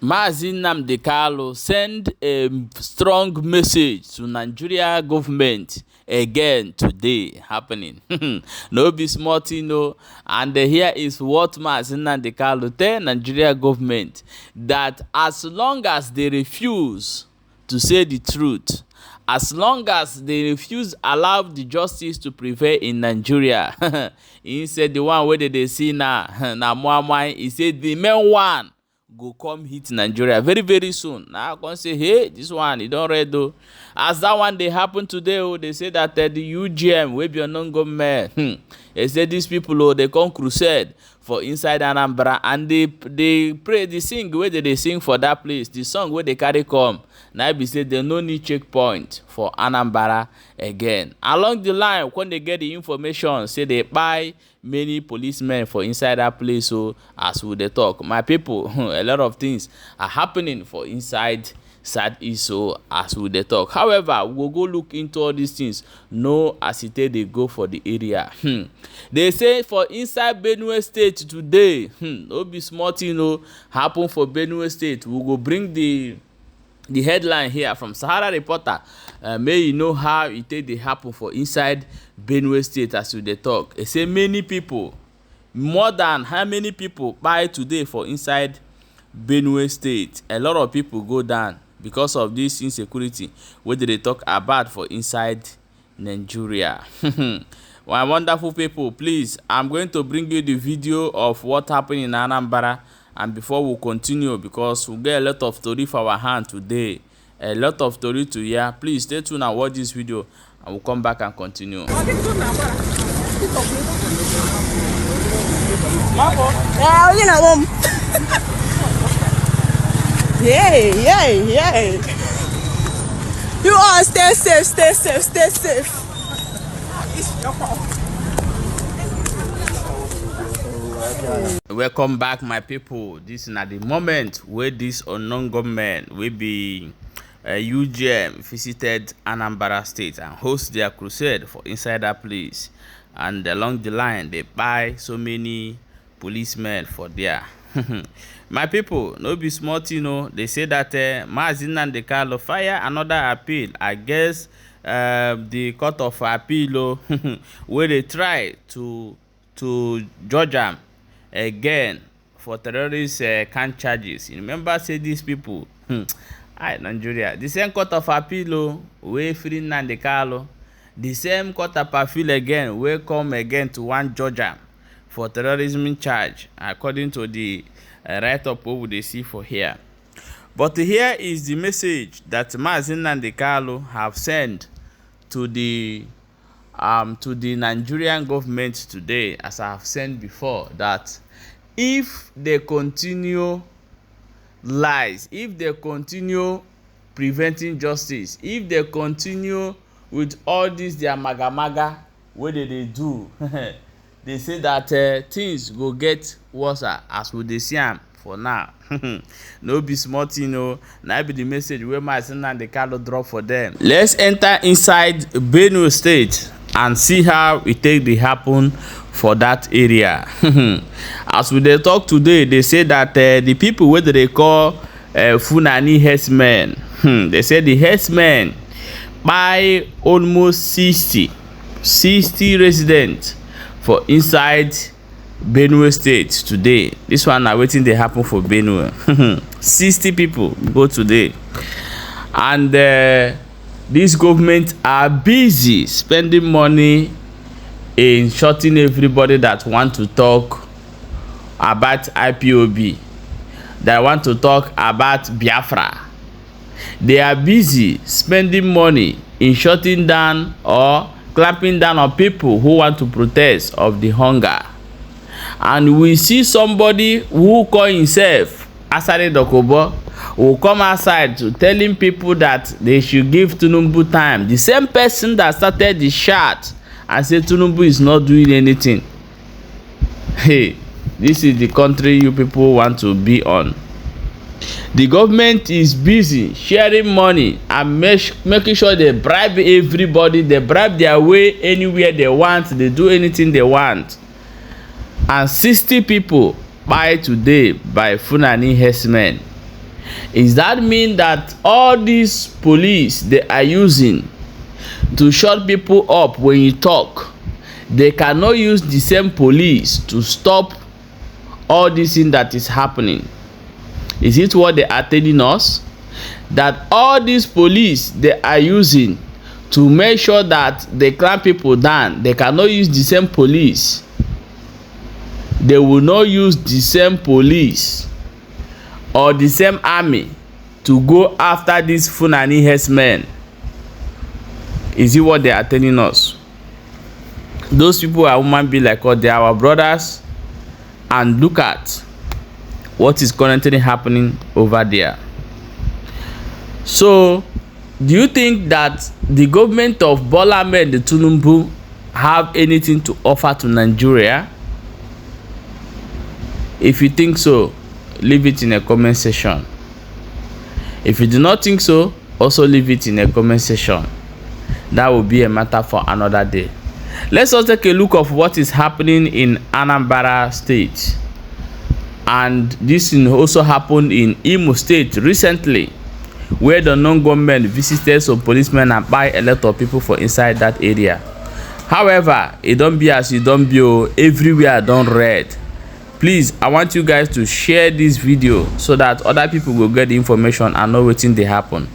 Maazị Nnamdi Kalu send a strong message to Nigeria government again today happening. No be small thing, no. And here is what Maazị Nnamdi Kalu tell Nigeria government, that as long as they refuse to say the truth, as long as they refuse allow the justice to prevail in Nigeria, he said the one where they see now, he said the main one go come hit Nigeria very very soon. Now I can say, hey, this one, it don't read though. As that one they happen today, oh, they say that the UGM will be a non-government. They say these people, oh, they come crusade for inside Anambra, and they pray, they sing where they sing for that place, the song where they carry come. Now be say they no need checkpoint for Anambra again. Along the line, when they get the information, say they buy many policemen for inside that place. So as we they talk, my people, a lot of things are happening for inside Southeast. So as we they talk, however, we'll go look into all these things. No, as it they go for the area. They say for inside Benue State today, no be small thing, no happen for Benue State. We go bring the headline here from Sahara Reporter. May you know how it they happen for inside Benue State as we they talk. They say many people, more than how many people buy today for inside Benue State. A lot of people go down because of this insecurity where they talk about for inside Nigeria. My wonderful people, please, I'm going to bring you the video of what happened in Anambra. And before we continue, because we get a lot of story for our hand today, a lot of story to hear, please stay tuned and watch this video, and we'll come back and continue. Yeah. You all stay safe. Welcome back, my people. This is at the moment where this unknown government will be UGM visited Anambra State and host their crusade for inside that place. And along the line, they buy so many policemen for there. My people, no be small thing, no. They say that Maazị Nnamdi Kalu fire another appeal against the court of appeal where they try to judge them again for terrorist count charges. You remember, say these people, Nigeria, the same court of appeal wey free Nnamdi Kalu, the same court of appeal again wey come again to one judge am for terrorism charge, according to the write-up we dey see for here. But here is the message that Maazị Nnamdi Kalu have sent to the Nigerian government today, as I have said before, that if they continue lies, if they continue preventing justice, if they continue with all this their maga what they do, they say that things go get worse as we dey see am for now. No be small thing, no. Now be the message where Maazị Nnamdi Kalu drop for them. Let's enter inside Benue State and see how it take the happen for that area. As we dey talk today, they say that the people where they call Funani herdsmen, they say the herdsmen buy almost 60 residents for inside Benue State today. This one now waiting they happen for Benue. 60 people go today, and this government are busy spending money in shutting everybody that want to talk about IPOB, that want to talk about Biafra. They are busy spending money in shutting down or clamping down on people who want to protest of the hunger. And we see somebody who call himself Asare Dokubo will come outside to telling people that they should give Tinubu time. The same person that started the shot and said Tinubu is not doing anything. Hey, this is the country you people want to be on. The government is busy sharing money and making sure they bribe everybody. They bribe their way anywhere they want. They do anything they want. And 60 people buy today by Funani herdsmen. Is that mean that all these police they are using to shut people up when you talk, they cannot use the same police to stop all this thing that is happening? Is it what they are telling us? That all these police they are using to make sure that they clamp people down, they cannot use the same police? They will not use the same police or the same army to go after these Fulani herdsmen? Is it what they are telling us? Those people are human beings like us. They are our brothers. And look at what is currently happening over there. So, do you think that the government of Bola Ahmed Tinubu have anything to offer to Nigeria? If you think so, leave it in a comment section. If you do not think so, also leave it in a comment section. That will be a matter for another day. Let's also take a look of what is happening in Anambra State. And this also happened in Imo State recently, where the non-government visited some policemen and buy a lot of people for inside that area. However, it don't be as it don't be, everywhere don't red. Please, I want you guys to share this video so that other people will get the information and know wetin dey happen.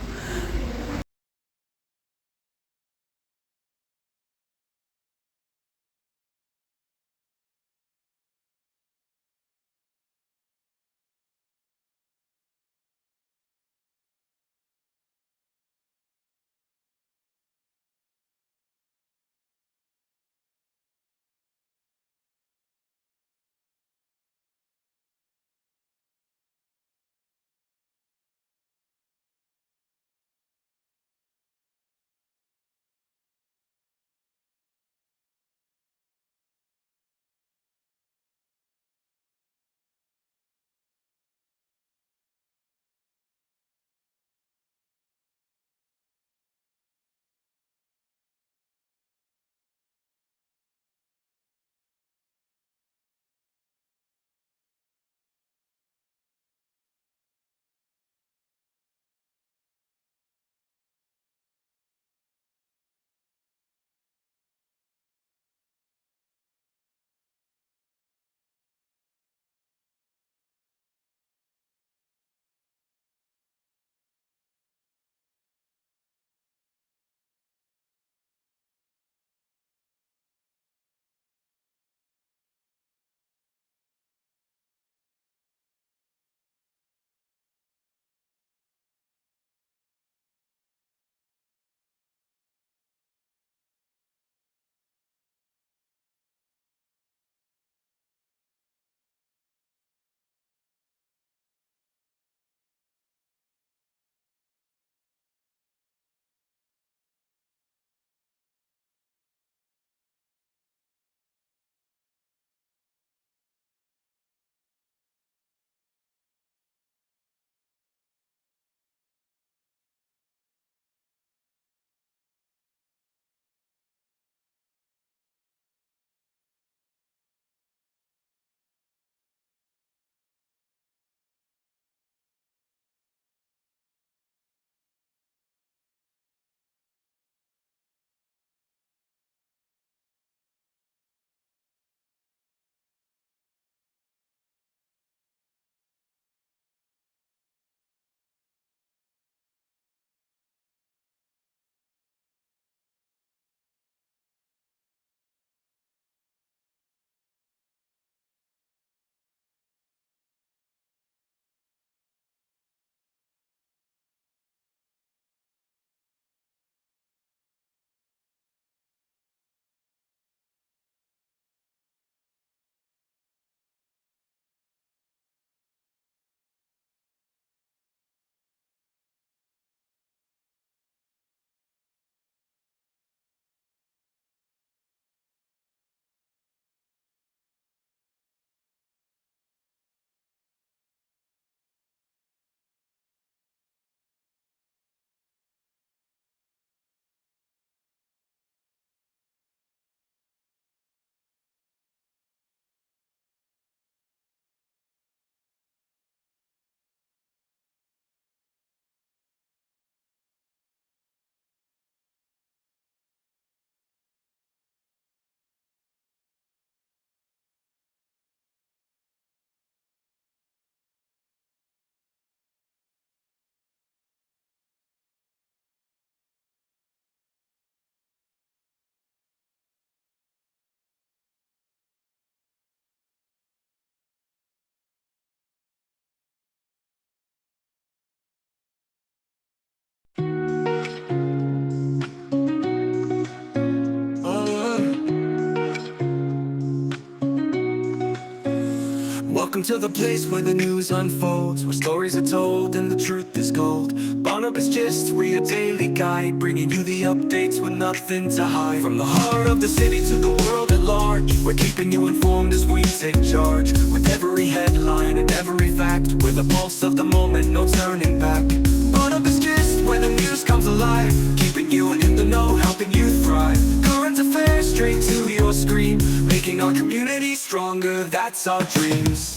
Welcome to the place where the news unfolds, where stories are told and the truth is gold. Barnabas Gist, we're your daily guide, bringing you the updates with nothing to hide. From the heart of the city to the world at large, we're keeping you informed as we take charge. With every headline and every fact, we're the pulse of the moment, no turning back. Barnabas Gist, where the news comes alive, keeping you in the know, helping you thrive. Current affairs straight to your screen, making our community stronger, that's our dreams.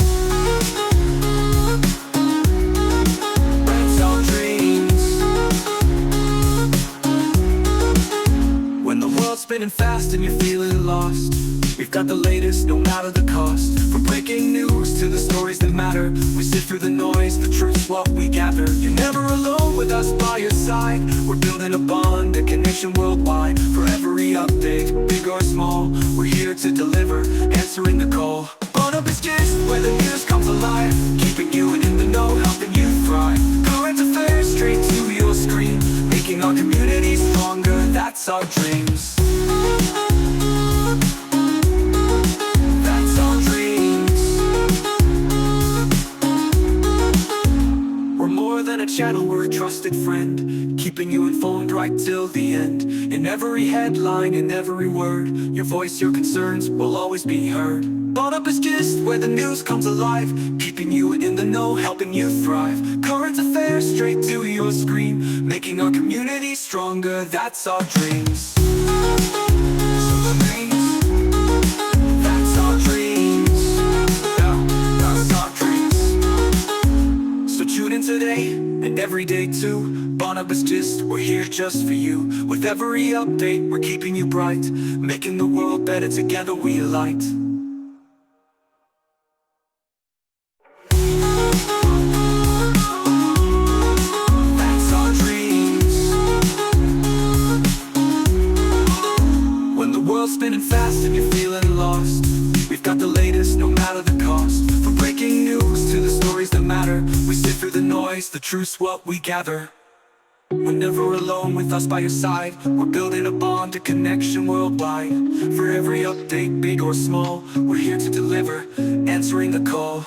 That's our dreams. When the world's spinning fast and you're feeling lost, we've got the latest, no matter the cost. From breaking news to the stories that matter, we sift through the noise, the truth's what we gather. You're never alone with us by your side. We're building a bond, a connection worldwide. For every update, big or small, we're here to deliver, answering the call. Barnabas Gist, where the news comes alive, keeping you in the know, helping you thrive. Current affairs straight to your screen, making our community stronger, that's our dreams. Channel, we're a trusted friend, keeping you informed right till the end. In every headline, in every word, your voice, your concerns will always be heard. Barnabas Gist, where the news comes alive, keeping you in the know, helping you thrive. Current affairs straight to your screen, making our community stronger, that's our dreams. That's our dreams. Yeah, that's our dreams. So tune in today and every day too. Barnabas Gist, we're here just for you. With every update, we're keeping you bright, making the world better, together we light. That's our dreams. When the world's spinning fast and you're feeling lost, we've got the latest, no matter the cost. From breaking news to the stories that matter, we sift through the noise, the truth's what we gather. We're never alone, with us by your side. We're building a bond, a connection worldwide. For every update, big or small, we're here to deliver, answering the call.